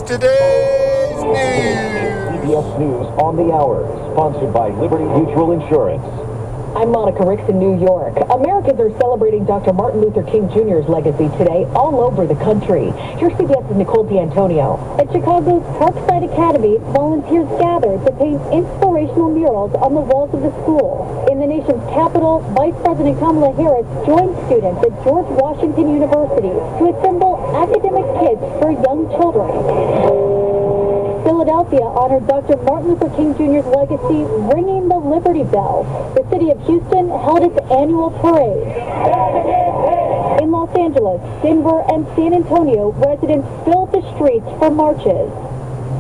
today's news. CBS News on the Hour, sponsored by Liberty Mutual Insurance. I'm Monica Ricks in New York. Americans are celebrating Dr. Martin Luther King Jr.'s legacy today all over the country. Here's CBS's Nicole D'Antonio. At Chicago's Parkside Academy, volunteers gathered to paint inspirational murals on the walls of the school. In the nation's capital, Vice President Kamala Harris joined students at George Washington University to assemble academic kits for young children. Philadelphia honored Dr. Martin Luther King Jr.'s legacy, ringing the Liberty Bell. The city of Houston held its annual parade. In Los Angeles, Denver, and San Antonio, residents filled the streets for marches.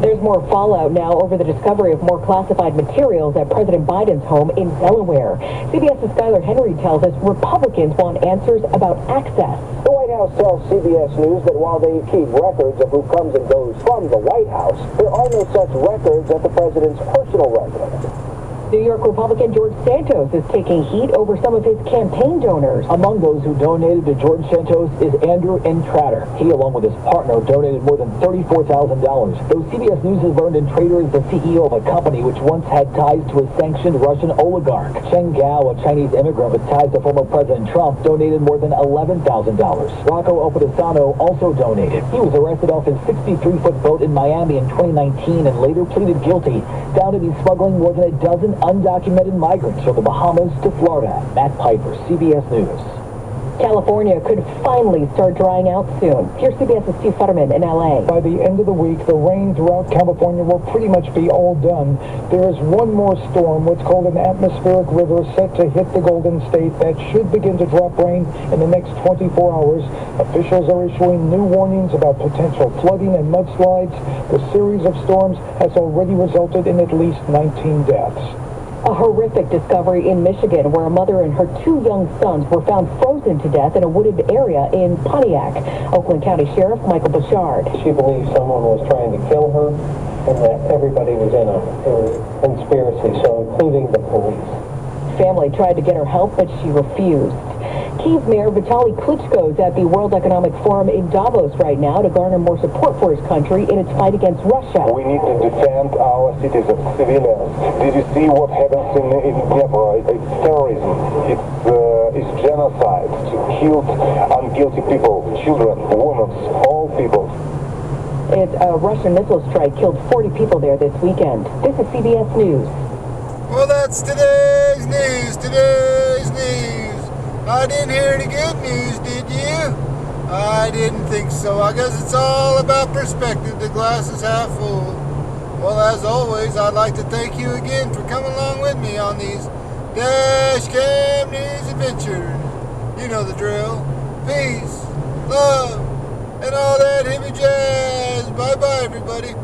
There's more fallout now over the discovery of more classified materials at President Biden's home in Delaware. CBS's Skylar Henry tells us Republicans want answers about access. The White House tells CBS News that while they keep records of who comes and goes from the White House, there are no such records at the president's personal residence. New York Republican George Santos is taking heat over some of his campaign donors. Among those who donated to George Santos is Andrew Entratter. He, along with his partner, donated more than $34,000. Though CBS News has learned Entratter is the CEO of a company which once had ties to a sanctioned Russian oligarch. Cheng Gao, a Chinese immigrant with ties to former President Trump, donated more than $11,000. Rocco Opedisano also donated. He was arrested off his 63-foot boat in Miami in 2019 and later pleaded guilty, found to be smuggling more than a dozen undocumented migrants from the Bahamas to Florida. Matt Piper, CBS News. California could finally start drying out soon. Here's CBS's Steve Futterman in L.A. By the end of the week, the rain throughout California will pretty much be all done. There is one more storm, what's called an atmospheric river, set to hit the Golden State that should begin to drop rain in the next 24 hours. Officials are issuing new warnings about potential flooding and mudslides. The series of storms has already resulted in at least 19 deaths. A horrific discovery in Michigan where a mother and her two young sons were found frozen to death in a wooded area in Pontiac. Oakland County Sheriff Michael Bouchard. She believes someone was trying to kill her and that everybody was in a conspiracy, so including the police. Family tried to get her help, but she refused. Kyiv Mayor Vitaly Klitschko is at the World Economic Forum in Davos right now to garner more support for his country in its fight against Russia. We need to defend our citizens, civilians. Did you see what happens in Dnipro? It's terrorism. It's genocide to kill unguilty people, children, women, all people. A Russian missile strike killed 40 people there this weekend. This is CBS News. Well, that's today's news. I didn't hear any good news, did you? I didn't think so. I guess it's all about perspective. The glass is half full. Well, as always, I'd like to thank you again for coming along with me on these Dash Cam News adventures. You know the drill. Peace, love, and all that hippie jazz. Bye-bye, everybody.